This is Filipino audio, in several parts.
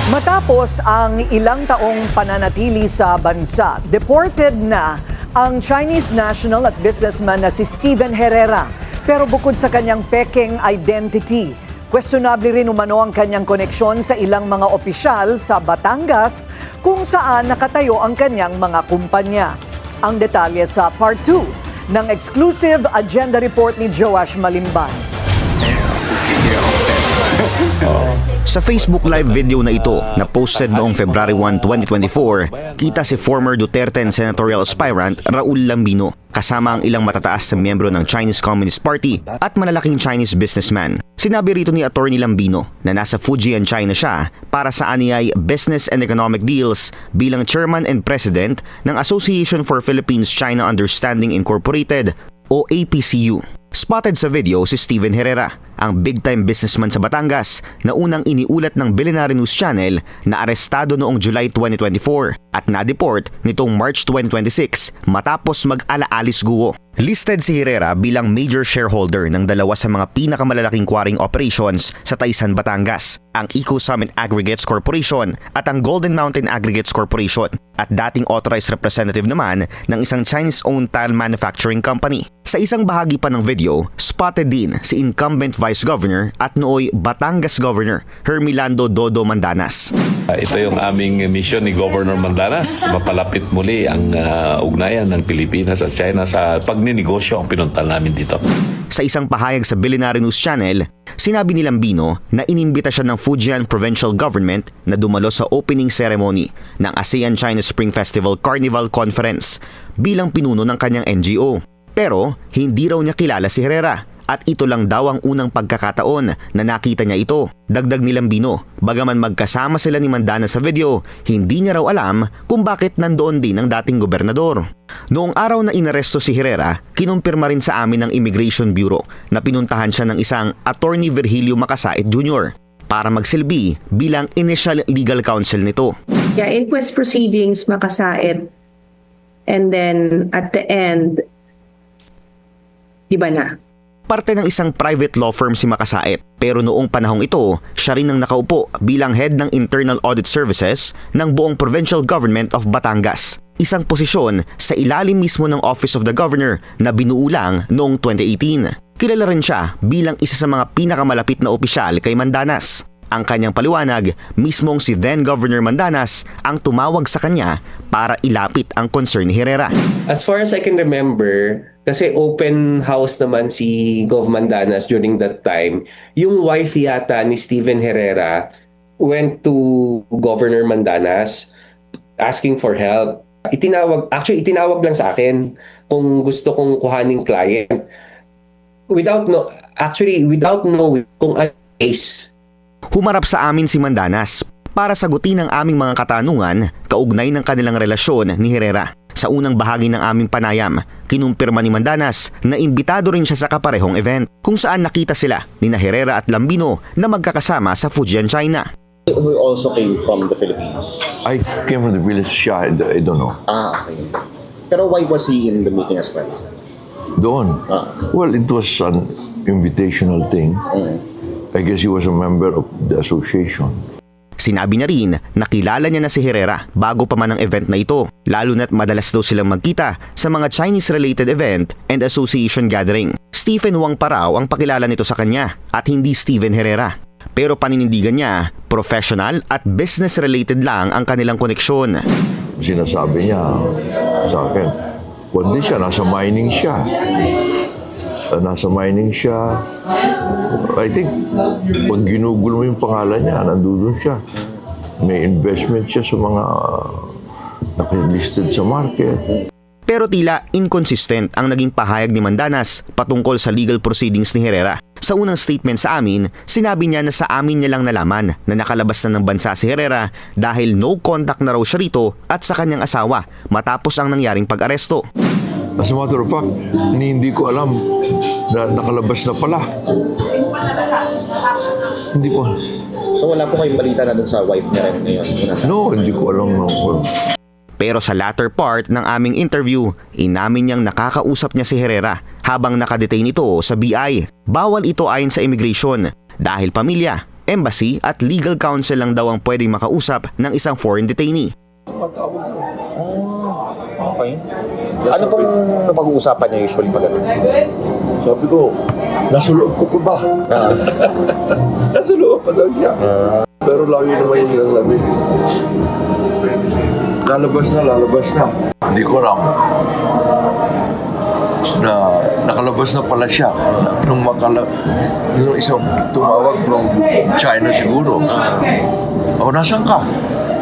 Matapos ang ilang taong pananatili sa bansa, deported na ang Chinese national at businessman na si Steven Herrera. Pero bukod sa kanyang pekeng identity, questionable rin umano ang kanyang koneksyon sa ilang mga opisyal sa Batangas kung saan nakatayo ang kanyang mga kumpanya. Ang detalye sa Part 2 ng exclusive agenda report ni Joash Malimban. Sa Facebook live video na ito na posted noong February 1, 2024, kita si former Duterte and senatorial aspirant Raul Lambino kasama ang ilang matataas na miyembro ng Chinese Communist Party at malalaking Chinese businessman. Sinabi rito ni Atty. Lambino na nasa Fujian, China siya para sa aniyay Business and Economic Deals bilang Chairman and President ng Association for Philippines-China Understanding Incorporated o APCU. Spotted sa video si Steven Herrera, ang big-time businessman sa Batangas na unang iniulat ng Billionaire News Channel na arestado noong July 2024 at na-deport nitong March 2026 matapos mag-alaalis guwo. Listed si Herrera bilang major shareholder ng dalawa sa mga pinakamalalaking quarrying operations sa Taysan, Batangas, ang Eco Summit Aggregates Corporation at ang Golden Mountain Aggregates Corporation, at dating authorized representative naman ng isang Chinese-owned tile manufacturing company. Sa isang bahagi pa ng video, spotted din si incumbent Vice Governor at nooy Batangas Governor Hermelando Dodo Mandanas. Ito yung aming mission ni Governor Mandanas, mapalapit muli ang ugnayan ng Pilipinas at China sa pagninegosyo ang pinuntal namin dito. Sa isang pahayag sa Billionaire News Channel, sinabi ni Lambino na inimbita siya ng Fujian Provincial Government na dumalo sa opening ceremony ng ASEAN-China Spring Festival Carnival Conference bilang pinuno ng kanyang NGO. Pero hindi raw niya kilala si Herrera at ito lang daw ang unang pagkakataon na nakita niya ito. Dagdag ni Lambino, bagaman magkasama sila ni Mandanas sa video, hindi niya raw alam kung bakit nandoon din ang dating gobernador. Noong araw na inaresto si Herrera, kinumpirma rin sa amin ng Immigration Bureau na pinuntahan siya ng isang Attorney Virgilio Macasait Jr. para magsilbi bilang initial legal counsel nito. Yeah, inquest proceedings, Macasait, and then at the end, iba na. Parte ng isang private law firm si Macasait, pero noong panahong ito, siya rin ang nakaupo bilang head ng Internal Audit Services ng buong Provincial Government of Batangas. Isang posisyon sa ilalim mismo ng Office of the Governor na binuo lang noong 2018. Kilala rin siya bilang isa sa mga pinakamalapit na opisyal kay Mandanas. Ang kanyang paliwanag, mismong si then Governor Mandanas ang tumawag sa kanya para ilapit ang concern ni Herrera. As far as I can remember, kasi open house naman si Gov Mandanas during that time, yung wife yata ni Steven Herrera went to Governor Mandanas asking for help. Itinawag lang sa akin kung gusto kong kuhaning client. Without knowing kung ano case. Humarap sa amin si Mandanas para sagutin ang aming mga katanungan kaugnay ng kanilang relasyon ni Herrera. Sa unang bahagi ng aming panayam, kinumpirma ni Mandanas na imbitado rin siya sa kaparehong event kung saan nakita sila ni Herrera at Lambino na magkakasama sa Fujian, China. Who also came from the Philippines? I came from the village, I don't know. Okay. Pero why was he in the meeting as well? Doon. Well, it was an invitational thing. I guess he was a member of the association. Sinabi niya rin na kilala niya na si Herrera bago pa man ang event na ito, lalo na't madalas daw silang magkita sa mga Chinese-related event and association gathering. Stephen Wang pa raw ang pakilala nito sa kanya at hindi Steven Herrera. Pero paninindigan niya, professional at business-related lang ang kanilang koneksyon. Sinasabi niya sa akin, kundi siya, nasa mining siya. I think, pag ginugol mo yung pangalan niya, nandun siya. May investment siya sa mga nakalisted sa market. Pero tila inconsistent ang naging pahayag ni Mandanas patungkol sa legal proceedings ni Herrera. Sa unang statement sa amin, sinabi niya na sa amin niya lang nalaman na nakalabas na ng bansa si Herrera dahil no contact na raw siya rito at sa kanyang asawa matapos ang nangyaring pag-aresto. As a matter of fact, hindi ko alam na nakalabas na pala. Hindi ko. So wala po kayong balita na dun sa wife niya rin ngayon? No, hindi ko alam. Pero sa latter part ng aming interview, inamin niyang nakakausap niya si Herrera habang nakadetain ito sa BI. Bawal ito ayon sa immigration dahil pamilya embassy at legal counsel lang daw ang pwedeng makausap ng isang foreign detainee. Okay. Ano pong napag-uusapan niya usually pag ano? Sabi ko, nasa loob ko pa ba? Nasa loob pa daw siya. Pero lagi naman yung nilalamig. Lalabas na. Hindi ko alam na nakalabas na pala siya nung isang tumawag from China siguro. O, nasan ka?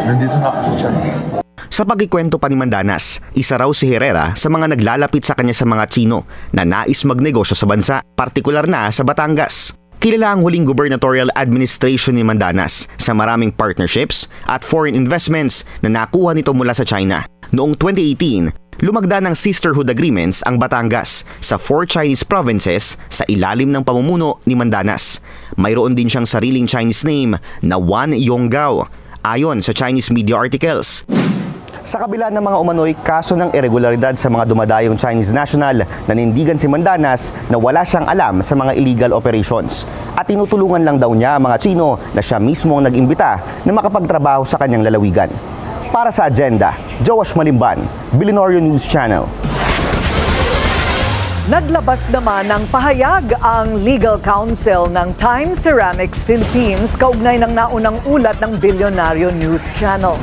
Nandito na ako sa China. Sa pagkikwento pa ni Mandanas, isa raw si Herrera sa mga naglalapit sa kanya sa mga Tsino na nais magnegosyo sa bansa, partikular na sa Batangas. Kilala ang huling gubernatorial administration ni Mandanas sa maraming partnerships at foreign investments na nakuha nito mula sa China. Noong 2018, lumagda ng sisterhood agreements ang Batangas sa 4 Chinese provinces sa ilalim ng pamumuno ni Mandanas. Mayroon din siyang sariling Chinese name na Wan Yonggao, ayon sa Chinese media articles. Sa kabila ng mga umano'y kaso ng irregularidad sa mga dumadayong Chinese national, nanindigan si Mandanas na wala siyang alam sa mga illegal operations. At tinutulungan lang daw niya ang mga Tsino na siya mismo ang nag-imbita na makapagtrabaho sa kanyang lalawigan. Para sa Agenda, Joash Malimban, Billionaire News Channel. Naglabas naman ng pahayag ang legal counsel ng Time Ceramics Philippines kaugnay ng naunang ulat ng Billionaire News Channel.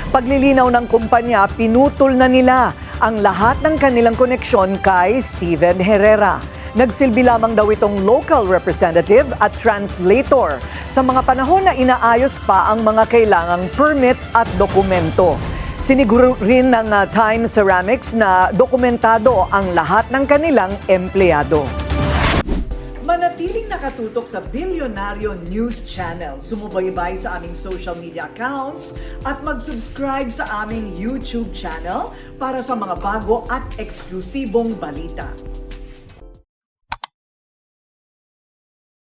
Paglilinaw ng kumpanya, pinutol na nila ang lahat ng kanilang koneksyon kay Steven Herrera. Nagsilbi lamang daw itong local representative at translator sa mga panahon na inaayos pa ang mga kailangang permit at dokumento. Siniguro rin ng Time Ceramics na dokumentado ang lahat ng kanilang empleyado. Manatiling nakatutok sa Billionaire News Channel. Sumubaybay sa aming social media accounts at mag-subscribe sa aming YouTube channel para sa mga bago at eksklusibong balita.